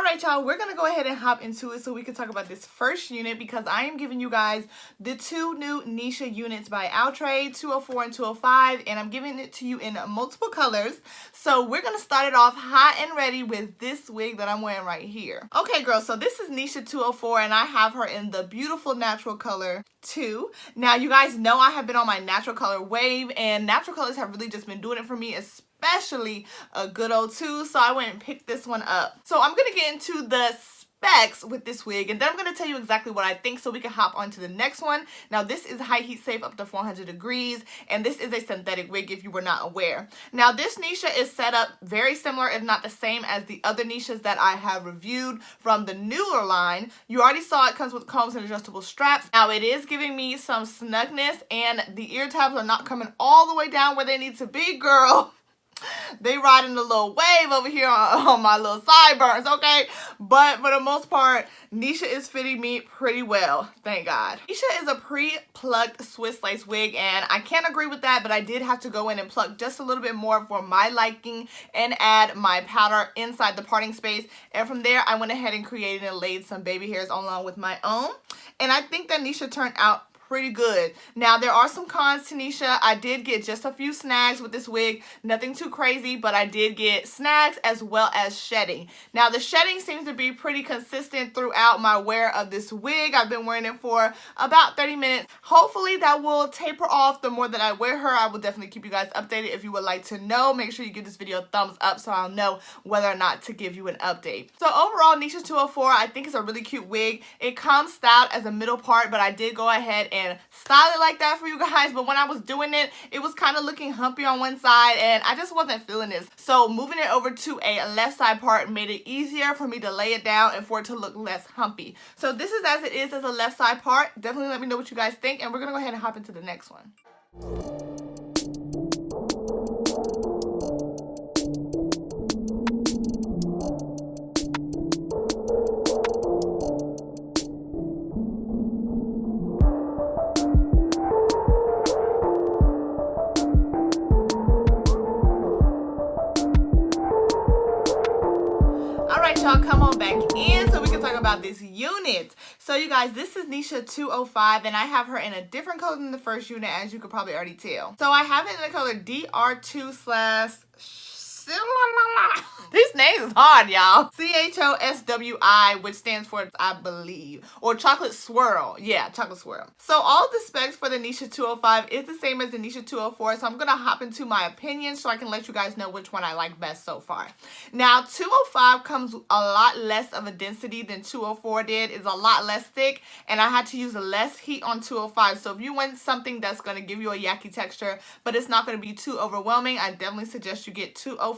Alright y'all, we're going to go ahead and hop into it so we can talk about this first unit because I am giving you guys the two new Nisha units by Outre, 204 and 205, and I'm giving it to you in multiple colors. So we're going to start it off hot and ready with this wig that I'm wearing right here. Okay girls, so this is Nisha 204 and I have her in the beautiful natural color 2. Now you guys know I have been on my natural color wave and natural colors have really just been doing it for me, especially a good old 2, so I went and picked this one up. So I'm going to get into the specs with this wig and then I'm going to tell you exactly what I think so we can hop on to the next one. Now this is high heat safe up to 400 degrees and this is a synthetic wig if you were not aware. Now this Nisha is set up very similar if not the same as the other Nishas that I have reviewed from the newer line. You already saw it comes with combs and adjustable straps. Now it is giving me some snugness and the ear tabs are not coming all the way down where they need to be, girl. They riding a little wave over here on my little sideburns, okay? But for the most part, Nisha is fitting me pretty well, thank God. Nisha is a pre-plucked Swiss lace wig, and I can't agree with that, but I did have to go in and pluck just a little bit more for my liking and add my powder inside the parting space. And from there, I went ahead and created and laid some baby hairs along with my own. And I think that Nisha turned out pretty good. Now there are some cons to Nisha. I did get just a few snags with this wig, nothing too crazy, but I did get snags as well as shedding. Now the shedding seems to be pretty consistent throughout my wear of this wig. I've been wearing it for about 30 minutes. Hopefully that will taper off the more that I wear her. I will definitely keep you guys updated. If you would like to know, make sure you give this video a thumbs up so I'll know whether or not to give you an update. So overall, Nisha 204 I think is a really cute wig. It comes styled as a middle part, but I did go ahead and style it like that for you guys, but when I was doing it, it was kind of looking humpy on one side and I just wasn't feeling this. So moving it over to a left side part made it easier for me to lay it down and for it to look less humpy. So this is as it is as a left side part. Definitely let me know what you guys think and we're gonna go ahead and hop into the next one. Alright y'all, come on back in so we can talk about this unit. So you guys, this is Nisha 205 and I have her in a different color than the first unit, as you could probably already tell. So I have it in the color DR2/. These names is hard, y'all. CHOSWI, which stands for, I believe, or chocolate swirl. Yeah, chocolate swirl. So all the specs for the Nisha 205 is the same as the Nisha 204. So I'm going to hop into my opinion so I can let you guys know which one I like best so far. Now, 205 comes a lot less of a density than 204 did. It's a lot less thick, and I had to use less heat on 205. So if you want something that's going to give you a yucky texture, but it's not going to be too overwhelming, I definitely suggest you get 205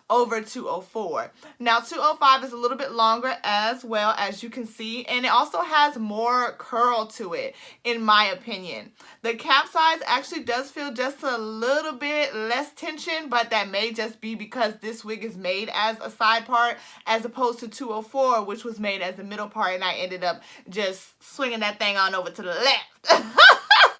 over 204. Now 205 is a little bit longer as well, as you can see, and it also has more curl to it in my opinion. The cap size actually does feel just a little bit less tension, but that may just be because this wig is made as a side part as opposed to 204, which was made as the middle part, and I ended up just swinging that thing on over to the left.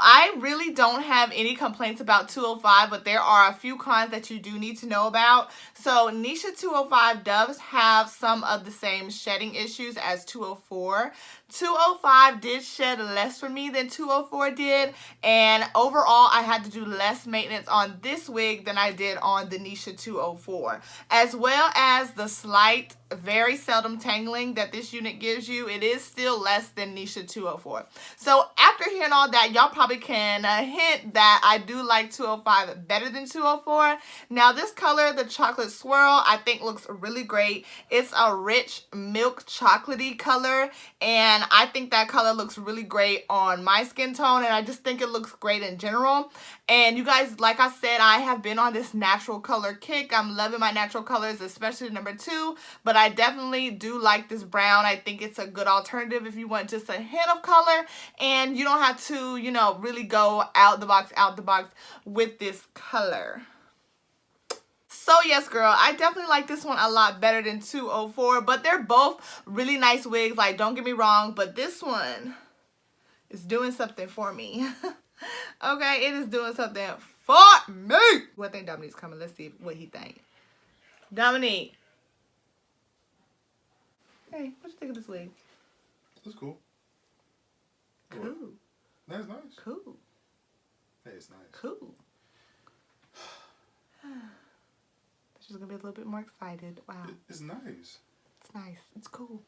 I really don't have any complaints about 205, but there are a few cons that you do need to know about. So Nisha 205 does have some of the same shedding issues as 204. 205 did shed less for me than 204 did, and overall I had to do less maintenance on this wig than I did on the Nisha 204. As well as the slight, very seldom tangling that this unit gives you, it is still less than Nisha 204. So after hearing all that, y'all probably can hint that I do like 205 better than 204. Now this color, the chocolate swirl, I think looks really great. It's a rich milk chocolatey color, and I think that color looks really great on my skin tone, and I just think it looks great in general. And you guys, like I said, I have been on this natural color kick. I'm loving my natural colors, especially number 2, but I definitely do like this brown. I think it's a good alternative if you want just a hint of color, and you don't have to, you know, really go out the box with this color. So yes, girl, I definitely like this one a lot better than 204, but they're both really nice wigs, like, don't get me wrong, but this one is doing something for me. Okay, it is doing something for me. Well, I think Dominique's coming. Let's see what he thinks. Dominique. Hey, what you think of this wig? It's cool. Cool. What? That's nice. Cool. Hey, it's nice. Cool. She's gonna be a little bit more excited. Wow. It's nice. It's nice. It's cool.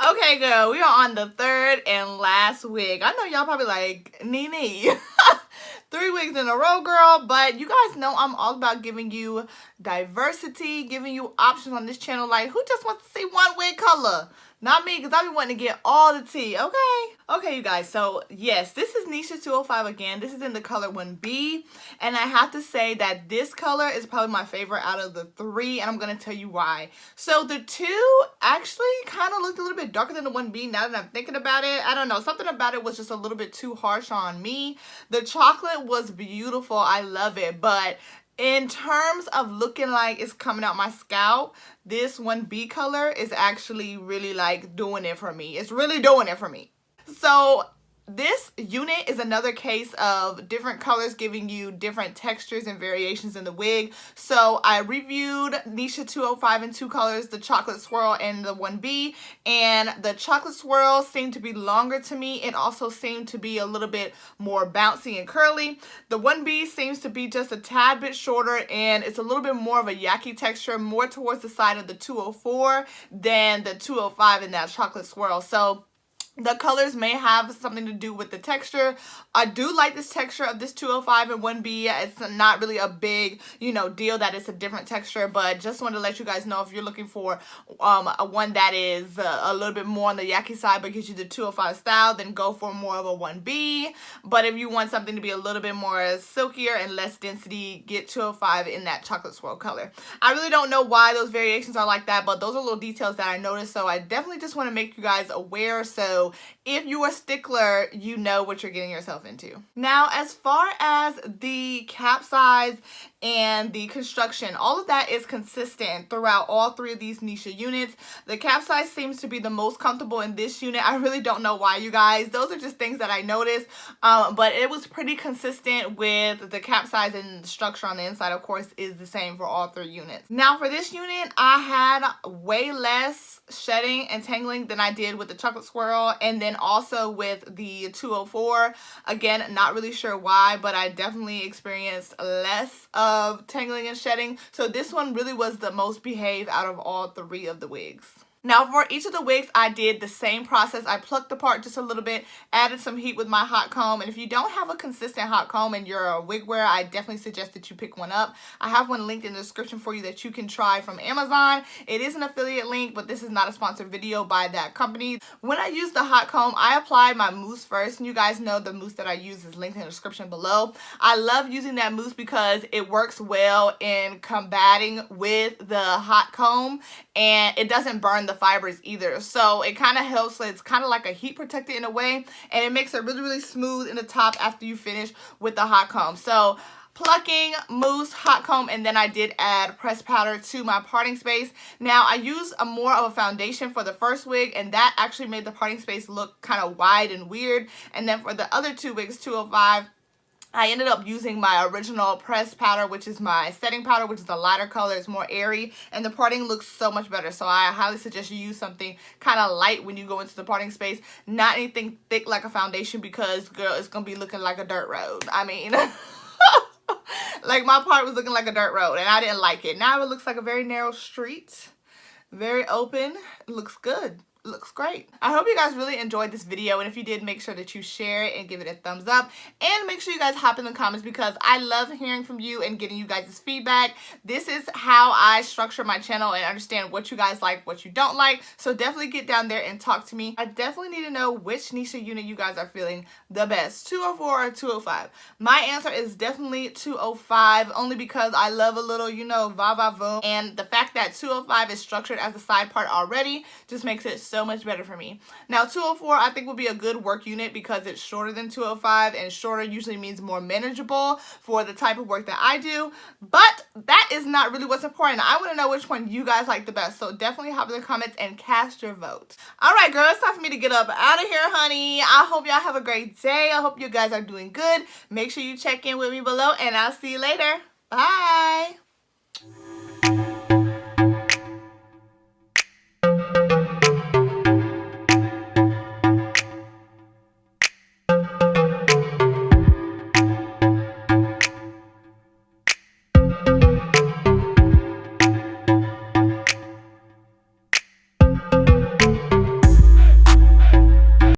Okay, girl, we are on the third and last wig. I know y'all probably like, Nene. 3 wigs in a row, girl, but you guys know I'm all about giving you diversity, giving you options on this channel. Like, who just wants to see one wig color? Not me, because I be wanting to get all the tea, okay? Okay, you guys, so yes, this is Nisha 205 again. This is in the color 1B, and I have to say that this color is probably my favorite out of the 3, and I'm going to tell you why. So the 2 actually kind of looked a little bit darker than the 1B now that I'm thinking about it. I don't know, something about it was just a little bit too harsh on me. The chocolate was beautiful, I love it, but in terms of looking like it's coming out my scalp, this 1B color is actually really like doing it for me. It's really doing it for me. So this unit is another case of different colors giving you different textures and variations in the wig. So I reviewed Nisha 205 in 2 colors, the chocolate swirl and the 1B, and the chocolate swirl seemed to be longer to me. It also seemed to be a little bit more bouncy and curly. The 1B seems to be just a tad bit shorter, and it's a little bit more of a yaki texture, more towards the side of the 204 than the 205 in that chocolate swirl. So the colors may have something to do with the texture. I do like this texture of this 205 and 1B. It's not really a big, deal that it's a different texture, but just wanted to let you guys know if you're looking for a one that is a little bit more on the yaki side but gives you the 205 style, then go for more of a 1B. But if you want something to be a little bit more silkier and less density, get 205 in that chocolate swirl color. I really don't know why those variations are like that, but those are little details that I noticed, so I definitely just want to make you guys aware. So if you're a stickler, you know what you're getting yourself into. Now, as far as the cap size and the construction, all of that is consistent throughout all 3 of these Nisha units. The cap size seems to be the most comfortable in this unit. I really don't know why, you guys. Those are just things that I noticed, but it was pretty consistent with the cap size, and the structure on the inside, of course, is the same for all 3 units. Now, for this unit, I had way less shedding and tangling than I did with the chocolate swirl, and then also with the 204. Again, not really sure why, but I definitely experienced less of tangling and shedding. So this one really was the most behaved out of all 3 of the wigs. Now, for each of the wigs, I did the same process. I plucked apart just a little bit, added some heat with my hot comb. And if you don't have a consistent hot comb and you're a wig wearer, I definitely suggest that you pick one up. I have one linked in the description for you that you can try from Amazon. It is an affiliate link, but this is not a sponsored video by that company. When I use the hot comb, I apply my mousse first. And you guys know the mousse that I use is linked in the description below. I love using that mousse because it works well in combating with the hot comb, and it doesn't burn the fibers either. So it kind of helps. It's kind of like a heat protector in a way, and it makes it really, really smooth in the top after you finish with the hot comb. So plucking, mousse, hot comb, and then I did add pressed powder to my parting space. Now, I used more of a foundation for the first wig, and that actually made the parting space look kind of wide and weird. And then for the other 2 wigs, 205, I ended up using my original pressed powder, which is my setting powder, which is a lighter color. It's more airy, and the parting looks so much better. So I highly suggest you use something kind of light when you go into the parting space. Not anything thick like a foundation, because, girl, it's going to be looking like a dirt road. I mean, like my part was looking like a dirt road, and I didn't like it. Now it looks like a very narrow street. Very open. It looks good. looks great. I hope you guys really enjoyed this video, and if you did, make sure that you share it and give it a thumbs up, and make sure you guys hop in the comments because I love hearing from you and getting you guys' feedback. This is how I structure my channel and understand what you guys like, what you don't like, so definitely get down there and talk to me. I definitely need to know which Nisha unit you guys are feeling the best, 204 or 205. My answer is definitely 205, only because I love a little, you know, va-va-voom, and the fact that 205 is structured as a side part already just makes it so much better for me. Now 204 I think will be a good work unit because it's shorter than 205, and shorter usually means more manageable for the type of work that I do, but that is not really what's important. I want to know which one you guys like the best, so definitely hop in the comments and cast your vote. Alright girl, it's time for me to get up out of here, honey. I hope y'all have a great day. I hope you guys are doing good. Make sure you check in with me below, and I'll see you later. Bye!